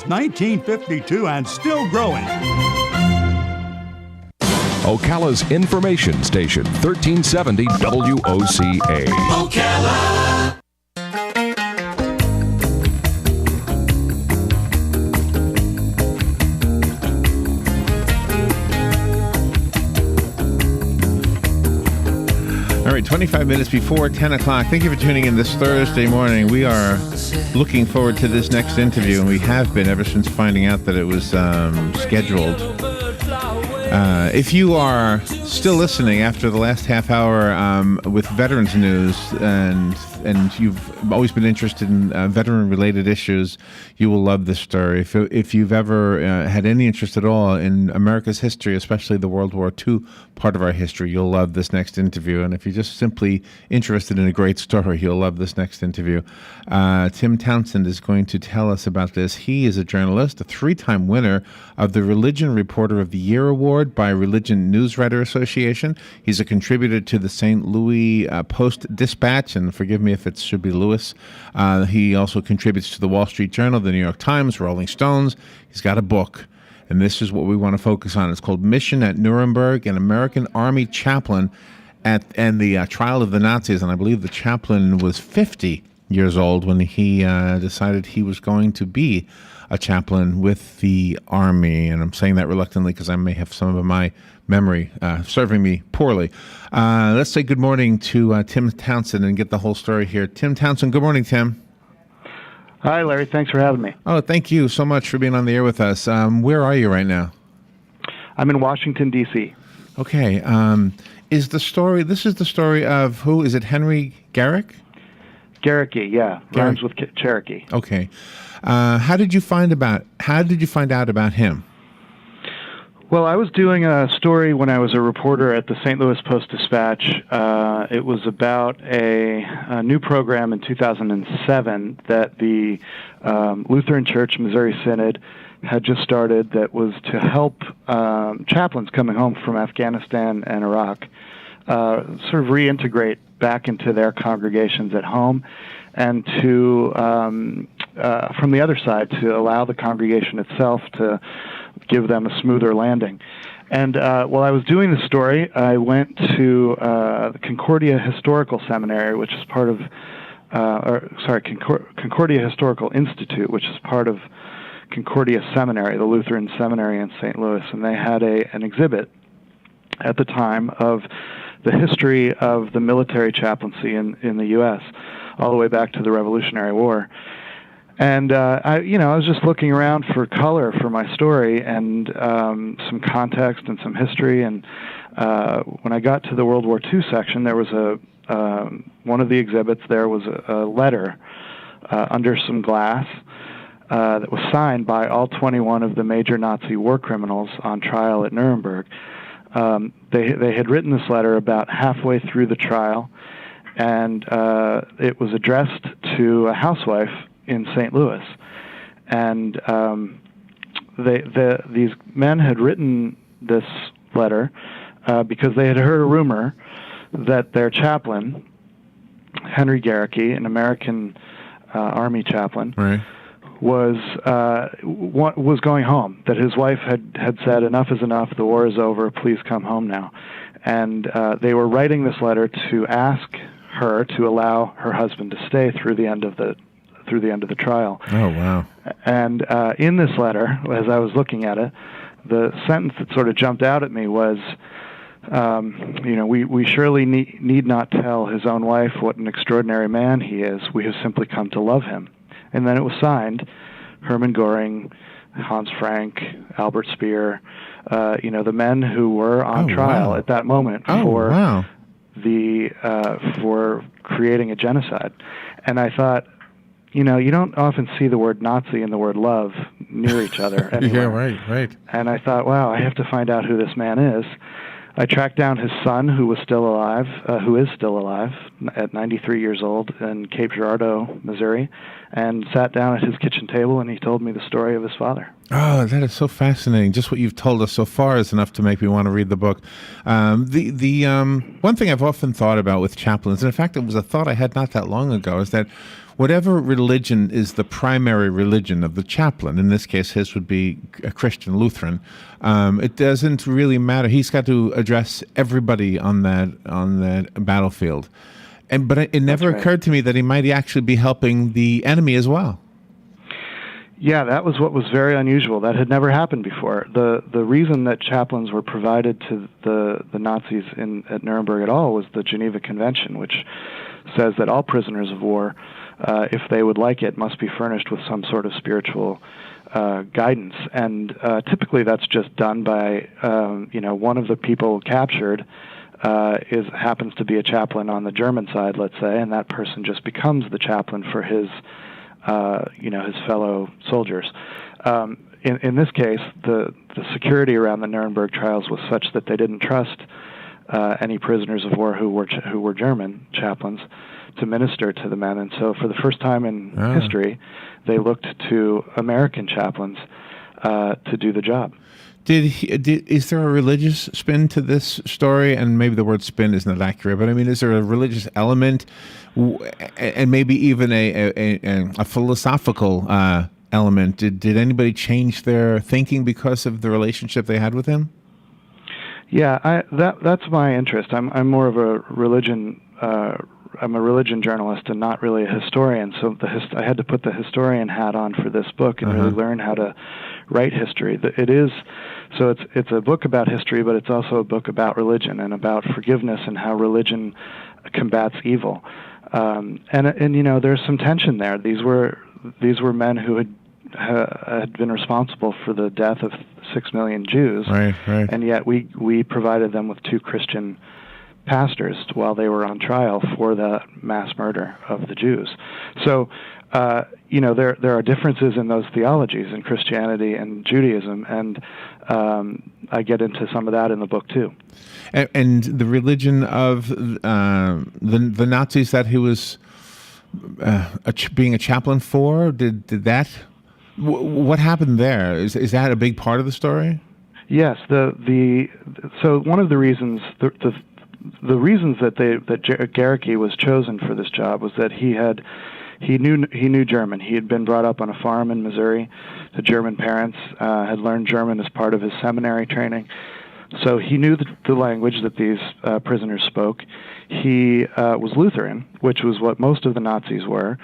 1952 and still growing. Ocala's information station, 1370 WOCA. Ocala. All right, 25 minutes before 10 o'clock. Thank you for tuning in this Thursday morning. We are looking forward to this next interview, and we have been ever since finding out that it was scheduled. If you are still listening after the last half hour with veterans news, and you've always been interested in veteran-related issues, you will love this story. If you've ever had any interest at all in America's history, especially the World War II part of our history, you'll love this next interview. And if you're just simply interested in a great story, you'll love this next interview. Tim Townsend is going to tell us about this. He is a journalist, a three-time winner of the Religion Reporter of the Year Award by Religion Newswriter Association. He's a contributor to the St. Louis Post-Dispatch, and forgive me if it should be Louis. He also contributes to the Wall Street Journal, the New York Times, Rolling Stones. He's got a book, and this is what we want to focus on. It's called Mission at Nuremberg, an American Army chaplain and the trial of the Nazis. And I believe the chaplain was 50 years old when he decided he was going to be a chaplain with the Army. And I'm saying that reluctantly because I may have some of my memory serving me poorly. Let's say good morning to Tim Townsend and get the whole story here. Tim Townsend, good morning, Tim. Hi, Larry. Thanks for having me. Oh, thank you so much for being on the air with us. Where are you right now? I'm in Washington, D.C. Okay. This is the story of who? Is it Henry Garrick? Garricky, yeah. Rhymes with Cherokee. Okay. How did you find out about him? Well, I was doing a story when I was a reporter at the St. Louis Post-Dispatch. It was about a new program in 2007 that the Lutheran Church Missouri Synod had just started that was to help chaplains coming home from Afghanistan and Iraq sort of reintegrate back into their congregations at home, and to, from the other side, to allow the congregation itself to give them a smoother landing. And while I was doing the story, I went to the Concordia Historical Seminary, which is part of, Concordia Historical Institute, which is part of Concordia Seminary, the Lutheran Seminary in St. Louis, and they had an exhibit at the time of the history of the military chaplaincy in the U.S., all the way back to the Revolutionary War. And I was just looking around for color for my story and some context and some history. And when I got to the World War II section, there was one of the exhibits. There was a letter under some glass that was signed by all 21 of the major Nazi war criminals on trial at Nuremberg. They had written this letter about halfway through the trial, and it was addressed to a housewife in St. Louis. And these men had written this letter because they had heard a rumor that their chaplain, Henry Garricky, an American Army chaplain, right, was going home, that his wife had said, enough is enough, the war is over, please come home now. And they were writing this letter to ask her to allow her husband to stay through the end of the trial. Oh, wow. And in this letter, as I was looking at it, the sentence that sort of jumped out at me was, we surely need not tell his own wife what an extraordinary man he is. We have simply come to love him. And then it was signed, Hermann Göring, Hans Frank, Albert Speer, the men who were on trial at that moment for creating a genocide. And I thought, you don't often see the word Nazi and the word love near each other anywhere. Yeah, right. And I thought, wow, I have to find out who this man is. I tracked down his son, who is still alive at 93 years old in Cape Girardeau, Missouri, and sat down at his kitchen table, and he told me the story of his father. Oh, that is so fascinating. Just what you've told us so far is enough to make me want to read the book. The one thing I've often thought about with chaplains, and in fact it was a thought I had not that long ago, is that whatever religion is the primary religion of the chaplain. In this case, his would be a Christian Lutheran. It doesn't really matter. He's got to address everybody on that battlefield. But it never occurred to me that he might actually be helping the enemy as well. Yeah, that was what was very unusual. That had never happened before. The reason that chaplains were provided to the Nazis at Nuremberg at all was the Geneva Convention, which says that all prisoners of war, if they would like it, must be furnished with some sort of spiritual guidance. And typically that's just done by, one of the people captured happens to be a chaplain on the German side, let's say, and that person just becomes the chaplain for his fellow soldiers. In this case, the security around the Nuremberg Trials was such that they didn't trust any prisoners of war who were German chaplains to minister to the men, and so for the first time in history, they looked to American chaplains to do the job. Is there a religious spin to this story? And maybe the word spin is not accurate, but I mean, is there a religious element, and maybe even a philosophical element? Did anybody change their thinking because of the relationship they had with him? Yeah, that's my interest. I'm more of a religion. I'm a religion journalist and not really a historian. So I had to put the historian hat on for this book and really learn how to write history. It's a book about history, but it's also a book about religion and about forgiveness and how religion combats evil. And there's some tension there. These were men who had been responsible for the death of 6 million Jews, right. And yet we provided them with 2 Christian pastors while they were on trial for the mass murder of the Jews. So, there are differences in those theologies in Christianity and Judaism, and I get into some of that in the book too. And the religion of the Nazis that he was being a chaplain for, did that? What happened there? Is that a big part of the story? Yes. So one of the reasons the reasons that Gericke was chosen for this job was that he knew German. He had been brought up on a farm in Missouri. The German parents had learned German as part of his seminary training. So he knew the language that these prisoners spoke. He was Lutheran, which was what most of the Nazis were.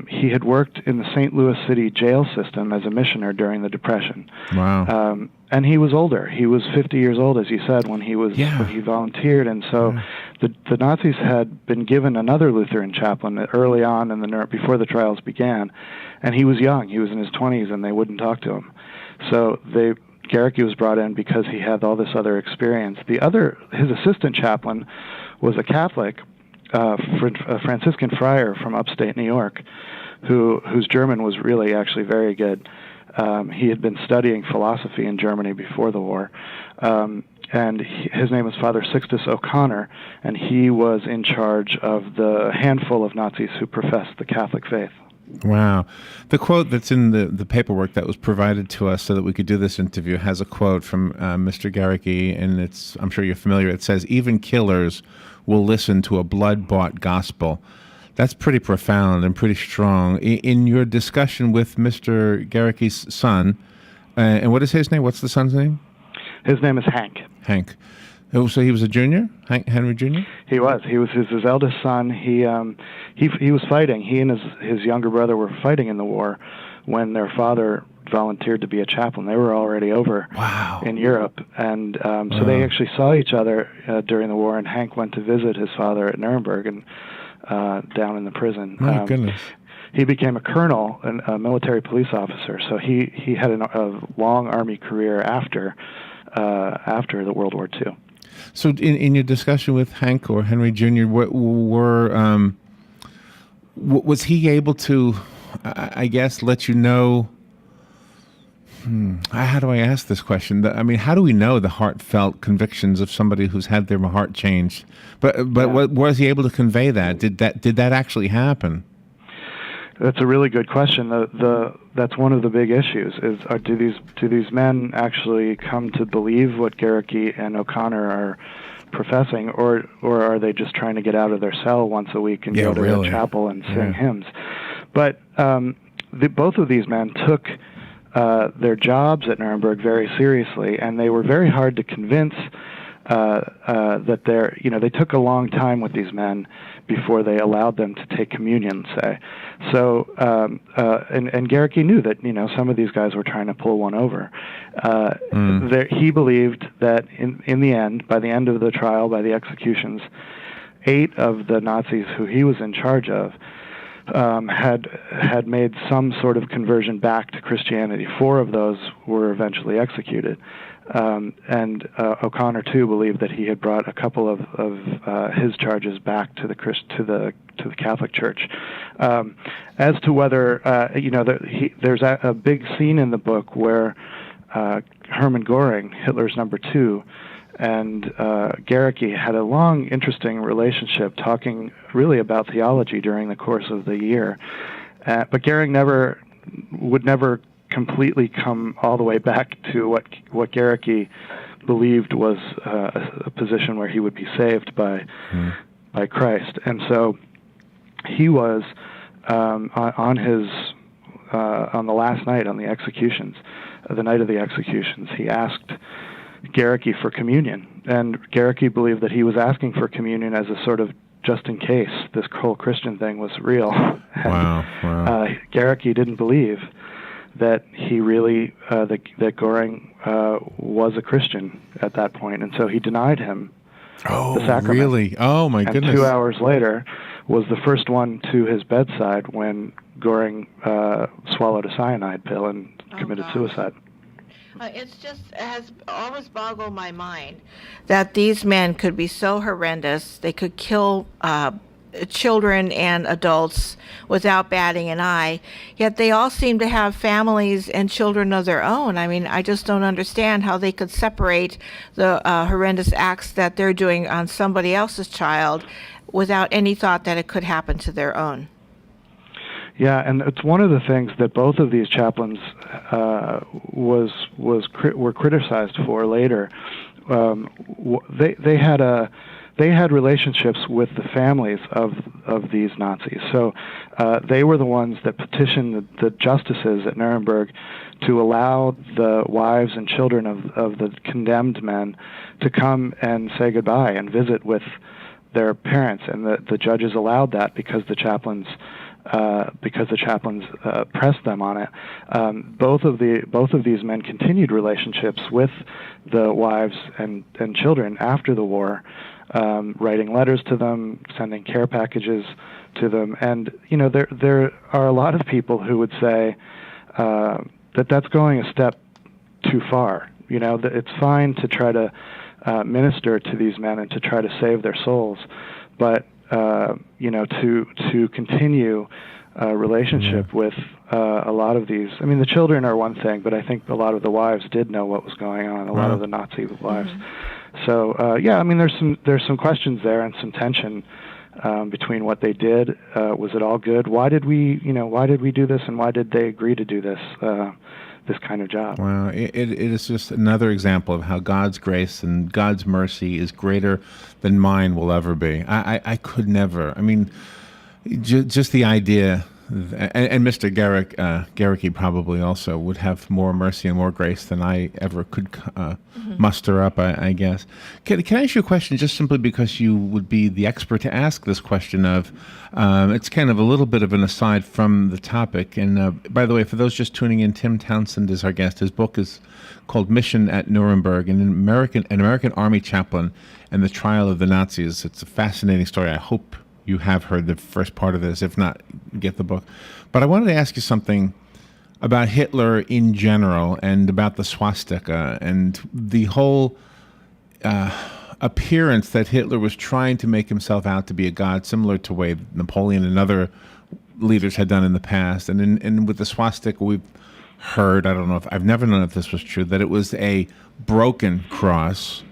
He had worked in the St. Louis City jail system as a missioner during the Depression. Wow. And he was older. He was 50 years old, as you said, when he volunteered. And so the Nazis had been given another Lutheran chaplain early on before the trials began, and he was young. He was in his 20s, and they wouldn't talk to him. So Gericke was brought in because he had all this other experience. His assistant chaplain was a Catholic, a Franciscan friar from upstate New York, whose German was really actually very good. He had been studying philosophy in Germany before the war, and his name was Father Sixtus O'Connor, and he was in charge of the handful of Nazis who professed the Catholic faith. Wow. The quote that's in the paperwork that was provided to us so that we could do this interview has a quote from Mr. Gericke, and I'm sure you're familiar. It says, "Even killers will listen to a blood-bought gospel." That's pretty profound and pretty strong. In your discussion with Mr. Gericke's son, and what is his name? What's the son's name? His name is Hank. Hank. Oh, so he was a junior? Henry Jr.? He was. He was his eldest son. He was fighting. He and his younger brother were fighting in the war when their father volunteered to be a chaplain. They were already over in Europe, and so they actually saw each other during the war, and Hank went to visit his father at Nuremberg and down in the prison. My goodness. He became a colonel, a military police officer, so he had a long Army career after the World War II. So in your discussion with Hank or Henry Jr., was he able to, I guess, let you know, how do I ask this question? I mean, how do we know the heartfelt convictions of somebody who's had their heart changed? But was he able to convey that? Did that actually happen? That's a really good question. That's one of the big issues. Do these men actually come to believe what Gericke and O'Connor are professing, or are they just trying to get out of their cell once a week and go to a chapel and sing hymns? But both of these men took their jobs at Nuremberg very seriously, and they were very hard to convince that they took a long time with these men before they allowed them to take communion, say. So, and Gericke knew that, some of these guys were trying to pull one over. He believed that in the end, by the end of the trial, by the executions, 8 of the Nazis who he was in charge of had made some sort of conversion back to Christianity. 4 of those were eventually executed. And O'Connor too believed that he had brought a couple of his charges back to the Catholic Church. As to whether there's a big scene in the book where Hermann Göring, Hitler's number 2, and Gericke had a long, interesting relationship, talking really about theology during the course of the year. But Göring would never completely come all the way back to what Gericke believed was a position where he would be saved by Christ. And so he was on the last night, on the executions, the night of the executions, he asked Gericke for communion, and Gericke believed that he was asking for communion as a sort of just in case this whole Christian thing was real. Wow. Gericke didn't believe that he really that Göring was a Christian at that point, and so he denied him the sacrament. Really? Oh my goodness! And 2 hours later was the first one to his bedside when Göring swallowed a cyanide pill and committed suicide. It has always boggled my mind that these men could be so horrendous. They could kill children and adults without batting an eye, yet they all seem to have families and children of their own. I mean, I just don't understand how they could separate the horrendous acts that they're doing on somebody else's child without any thought that it could happen to their own. Yeah, and it's one of the things that both of these chaplains were criticized for later. They had relationships with the families of these Nazis. So they were the ones that petitioned the justices at Nuremberg to allow the wives and children of the condemned men to come and say goodbye and visit with their parents, and the judges allowed that because the chaplains pressed them on it. Both of these men continued relationships with the wives and children after the war, writing letters to them, sending care packages to them, and there are a lot of people who would say that that's going a step too far. That it's fine to try to minister to these men and to try to save their souls, but to continue a relationship with a lot of these. I mean, the children are one thing, but I think a lot of the wives did know what was going on. A lot of the Nazi wives. So I mean, there's some questions there and some tension between what they did. Was it all good? Why did we do this, and why did they agree to do this kind of job? Wow, it is just another example of how God's grace and God's mercy is greater than mine will ever be. I could never. I mean, just the idea, and Mr. Gericke probably also would have more mercy and more grace than I ever could muster up, I guess. Can I ask you a question, just simply because you would be the expert to ask this question of, it's kind of a little bit of an aside from the topic. And by the way, for those just tuning in, Tim Townsend is our guest. His book is called Mission at Nuremberg, an American Army chaplain and the trial of the Nazis. It's a fascinating story. I hope you have heard the first part of this. If not, get the book. But I wanted to ask you something about Hitler in general and about the swastika and the whole appearance that Hitler was trying to make himself out to be a god, similar to the way Napoleon and other leaders had done in the past. And with the swastika, we've heard, I've never known if this was true, that it was a broken cross,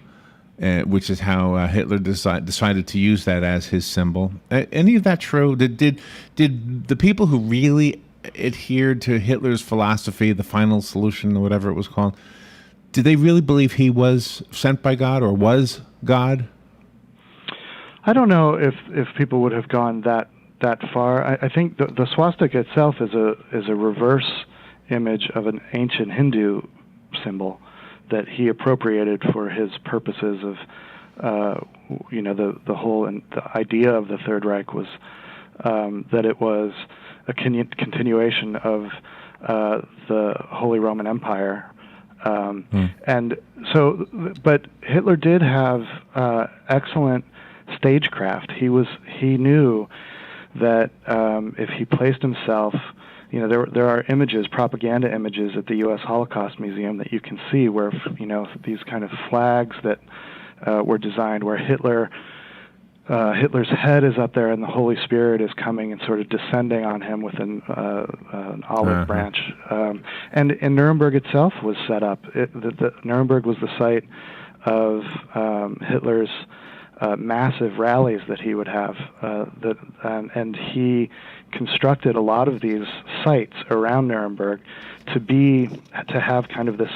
which is how Hitler decided to use that as his symbol. Any of that true? Did the people who really adhered to Hitler's philosophy, the final solution or whatever it was called, did they really believe he was sent by God or was God? I don't know if people would have gone that far. I think the swastika itself is a reverse image of an ancient Hindu symbol that he appropriated for his purposes of, the whole, and the idea of the Third Reich was that it was a continuation of the Holy Roman Empire. And so, but Hitler did have excellent stagecraft. He knew that if he placed himself, there are images, propaganda images at the U.S. Holocaust Museum that you can see where, these kind of flags that were designed where Hitler's head is up there and the Holy Spirit is coming and sort of descending on him with an olive branch. And Nuremberg itself was set up. Nuremberg was the site of Hitler's massive rallies that he would have, and he constructed a lot of these sites around Nuremberg to have kind of this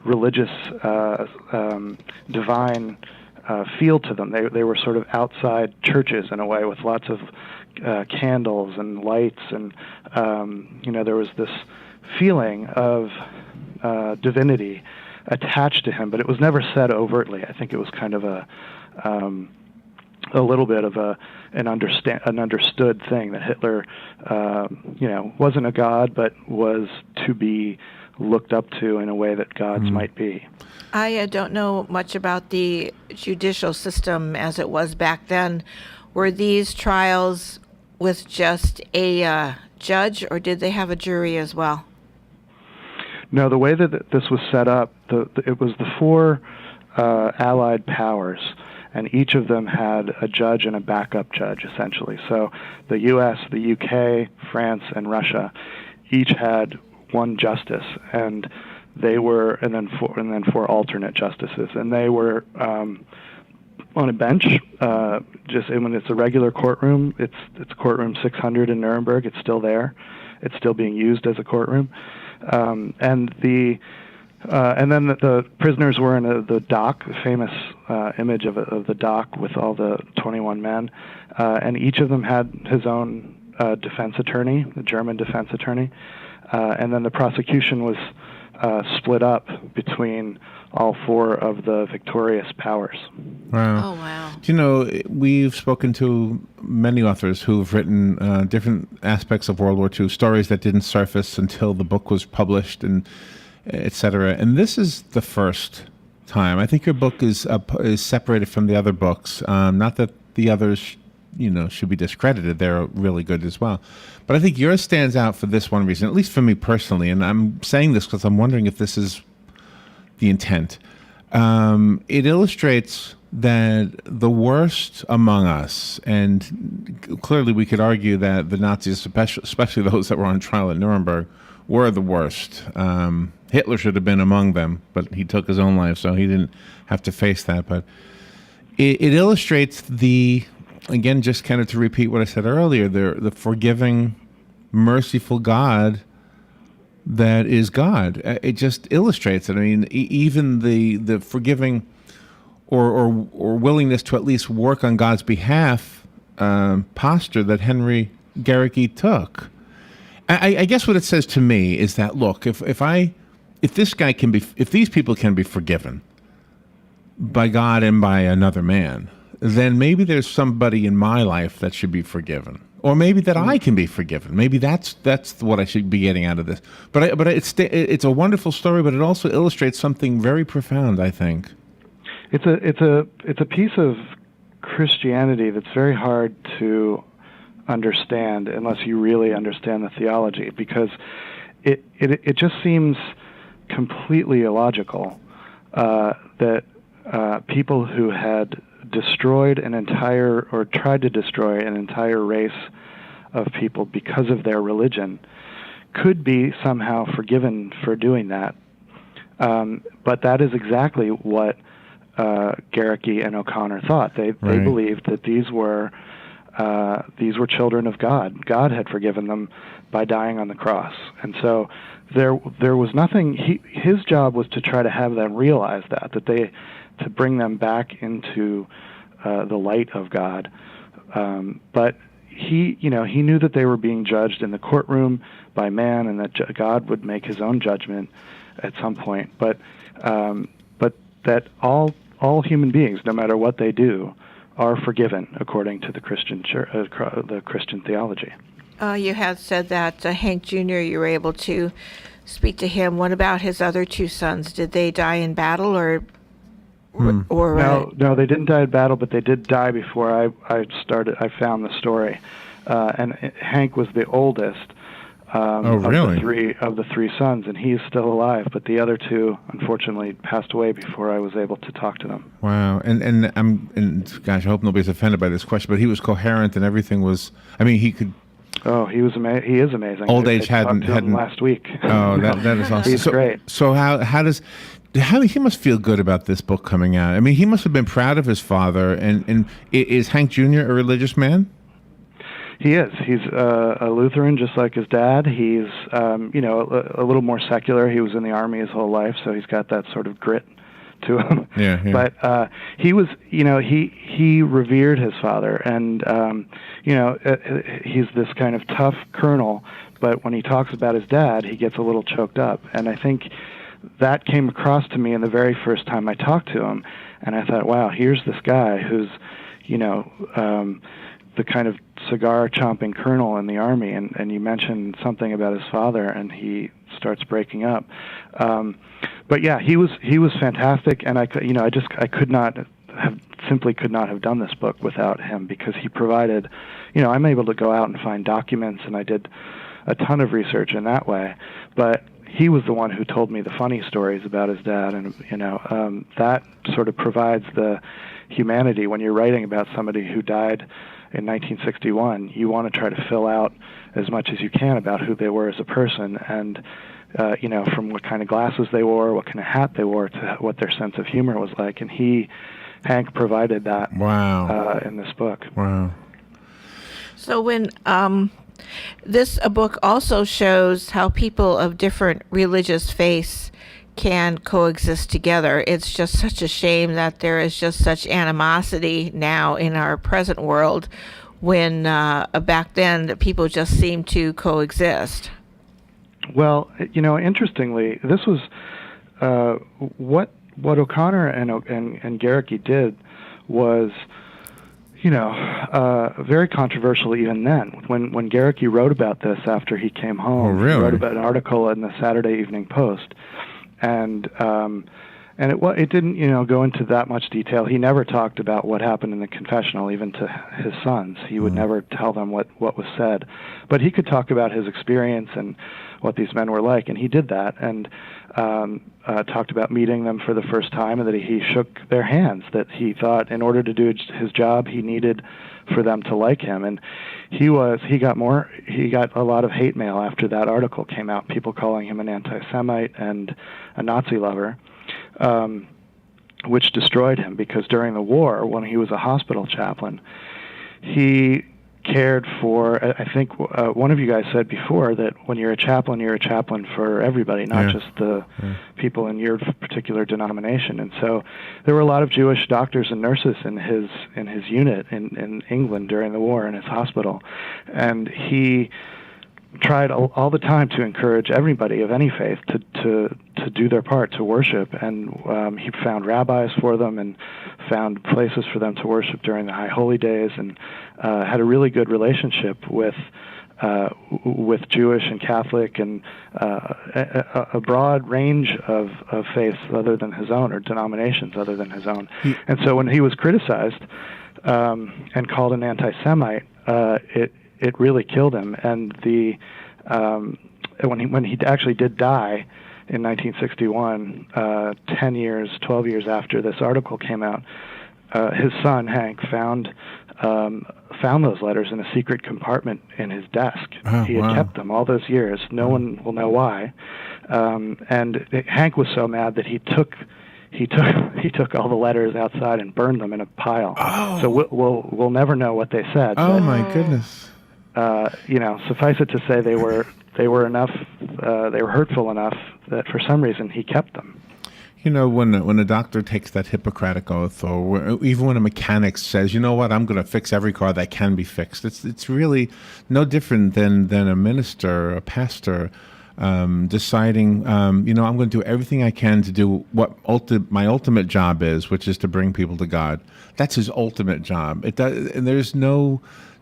religious, divine feel to them. They were sort of outside churches in a way, with lots of candles and lights, and there was this feeling of divinity attached to him, but it was never said overtly. I think it was kind of a little bit of an understood thing that Hitler, wasn't a god, but was to be looked up to in a way that gods might be. I don't know much about the judicial system as it was back then. Were these trials with just a judge, or did they have a jury as well? No, the way that this was set up, it was the four Allied powers, and each of them had a judge and a backup judge, essentially. So the U.S., the U.K., France, and Russia each had one justice, and then four alternate justices, and they were on a bench. When it's a regular courtroom, it's courtroom 600 in Nuremberg. It's still there. It's still being used as a courtroom, and then the prisoners were in the dock, a famous image of the dock with all the 21 men, and each of them had his own defense attorney, the German defense attorney, and then the prosecution was split up between all four of the victorious powers. Wow. Oh, wow. Do you know, we've spoken to many authors who've written different aspects of World War II, stories that didn't surface until the book was published, and et cetera. And this is the first time. I think your book is separated from the other books. Not that the others, should be discredited. They're really good as well. But I think yours stands out for this one reason, at least for me personally. And I'm saying this because I'm wondering if this is the intent. It illustrates that the worst among us, and clearly we could argue that the Nazis, especially those that were on trial at Nuremberg, were the worst. Hitler should have been among them, but he took his own life, so he didn't have to face that. But it illustrates again, just kind of to repeat what I said earlier, the forgiving, merciful God that is God. It just illustrates it. I mean, even the forgiving or willingness to at least work on God's behalf posture that Henry Garricky took. I guess what it says to me is that, look, if these people can be forgiven by God and by another man, then maybe there's somebody in my life that should be forgiven, or maybe that I can be forgiven. Maybe that's what I should be getting out of this. But it's a wonderful story, but it also illustrates something very profound, I think. It's a piece of Christianity that's very hard to understand unless you really understand the theology, because it just seems completely illogical that people who had destroyed tried to destroy an entire race of people because of their religion could be somehow forgiven for doing that. But that is exactly what Garricky and O'Connor thought. They believed that these were children of God. God had forgiven them by dying on the cross. And so there was nothing. His job was to try to have them realize that to bring them back into the light of God. But he knew that they were being judged in the courtroom by man, and that God would make His own judgment at some point. But that all human beings, no matter what they do, are forgiven according to the Christian the Christian theology. You had said that Hank Jr., you were able to speak to him. What about his other two sons? Did they die in battle, or No, they didn't die in battle, but they did die before I found the story. And Hank was the oldest really? of the three sons, and he's still alive. But the other two, unfortunately, passed away before I was able to talk to them. Wow. And gosh, I hope nobody's offended by this question, but he was coherent and everything was. I mean, he could. Oh, he is amazing. Old age I talked to him last week. Oh, that is awesome. He's great. So how he must feel good about this book coming out. I mean, he must have been proud of his father. And is Hank Jr. a religious man? He is. He's a Lutheran, just like his dad. He's a little more secular. He was in the Army his whole life, so he's got that sort of grit to him. Yeah. But he was, he revered his father, and he's this kind of tough colonel. But when he talks about his dad, he gets a little choked up, and I think that came across to me in the very first time I talked to him, and I thought, wow, here's this guy who's, the kind of cigar-chomping colonel in the Army, and you mentioned something about his father, and he starts breaking up. But yeah, he was fantastic, and I could not have done this book without him, because he provided, I'm able to go out and find documents, and I did a ton of research in that way, but he was the one who told me the funny stories about his dad, and that sort of provides the humanity when you're writing about somebody who died in 1961. You want to try to fill out as much as you can about who they were as a person, and from what kind of glasses they wore, what kind of hat they wore, to what their sense of humor was like. And Hank provided that. Wow. In this book. Wow. So when this book also shows how people of different religious faiths can coexist together. It's just such a shame that there is just such animosity now in our present world, when back then people just seemed to coexist. Well, interestingly, this was what O'Connor and Garricky did was, very controversial even then. When Garricky wrote about this after he came home, Oh, really? He wrote about an article in the Saturday Evening Post, and it didn't go into that much detail. He never talked about what happened in the confessional, even to his sons. He would never tell them what was said, but he could talk about his experience and what these men were like, and he did that, and talked about meeting them for the first time, and that he shook their hands, that he thought in order to do his job he needed for them to like him. And he got a lot of hate mail after that article came out, people calling him an anti-Semite and a Nazi lover, which destroyed him, because during the war, when he was a hospital chaplain, he cared for, I think one of you guys said before, that when you're a chaplain for everybody, not just the people in your particular denomination. And so there were a lot of Jewish doctors and nurses in his unit in England during the war, in his hospital, and he tried all the time to encourage everybody of any faith to do their part, to worship, and he found rabbis for them and found places for them to worship during the High Holy Days, and had a really good relationship with Jewish and Catholic and a broad range of faiths other than his own, or denominations other than his own. And so when he was criticized and called an anti-Semite, it really killed him. And when he actually did die in 1961, 12 years after this article came out, his son Hank found those letters in a secret compartment in his desk. He had kept them all those years. No one will know why. And Hank was so mad that he took all the letters outside and burned them in a pile. So we'll never know what they said. Oh, my goodness. Suffice it to say, they were enough. They were hurtful enough that for some reason he kept them. You know, when a doctor takes that Hippocratic oath, or even when a mechanic says, you know what, I'm going to fix every car that can be fixed, it's really no different than a minister, a pastor, deciding, you know, I'm going to do everything I can to do what my ultimate job is, which is to bring people to God. That's his ultimate job. And there's no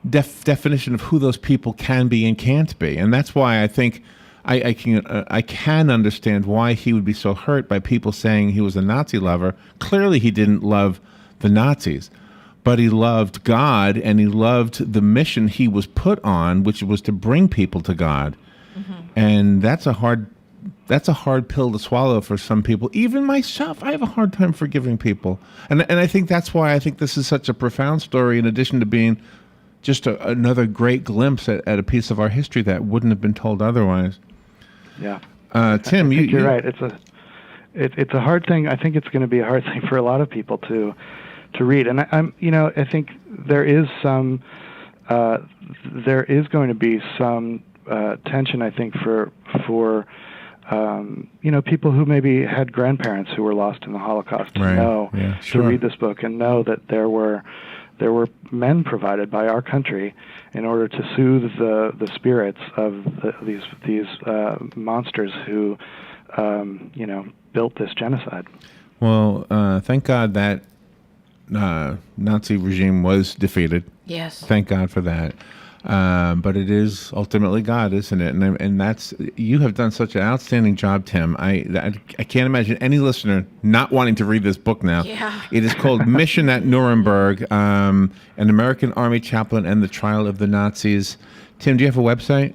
definition of who those people can be and can't be, and that's why I think I can understand why he would be so hurt by people saying he was a Nazi lover. Clearly, he didn't love the Nazis, but he loved God, and he loved the mission he was put on, which was to bring people to God. Mm-hmm. And that's a hard pill to swallow for some people. Even myself, I have a hard time forgiving people, and I think that's why I think this is such a profound story. In addition to being just another great glimpse at a piece of our history that wouldn't have been told otherwise. Yeah. Tim, you're right. It's a hard thing. I think it's going to be a hard thing for a lot of people to read. And I think there is going to be some tension. I think for people who maybe had grandparents who were lost in the Holocaust to read this book and know that there were men provided by our country in order to soothe the spirits of these monsters who built this genocide. Well, thank God that Nazi regime was defeated. Yes. Thank God for that. But it is ultimately God, isn't it? And that's, you have done such an outstanding job, Tim. I can't imagine any listener not wanting to read this book now. Yeah. It is called Mission at Nuremberg, an American Army Chaplain and the Trial of the Nazis. Tim, do you have a website?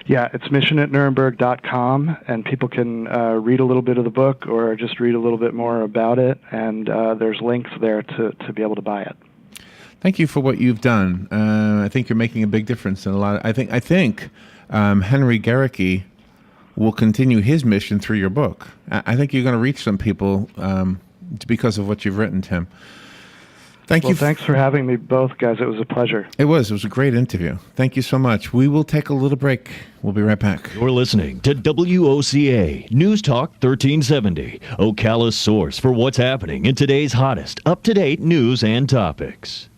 Yeah, it's missionatnuremberg.com, and people can read a little bit of the book or just read a little bit more about it, and there's links there to be able to buy it. Thank you for what you've done. I think you're making a big difference in a lot. I think Henry Garricky will continue his mission through your book. I think you're going to reach some people because of what you've written, Tim. Thank you. Thanks for having me both, guys. It was a pleasure. It was a great interview. Thank you so much. We will take a little break. We'll be right back. You're listening to WOCA News Talk 1370, Ocala's source for what's happening in today's hottest, up-to-date news and topics.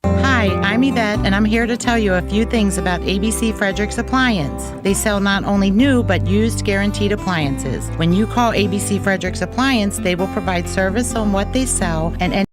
Hi, I'm Yvette, and I'm here to tell you a few things about ABC Frederick's Appliance. They sell not only new, but used guaranteed appliances. When you call ABC Frederick's Appliance, they will provide service on what they sell and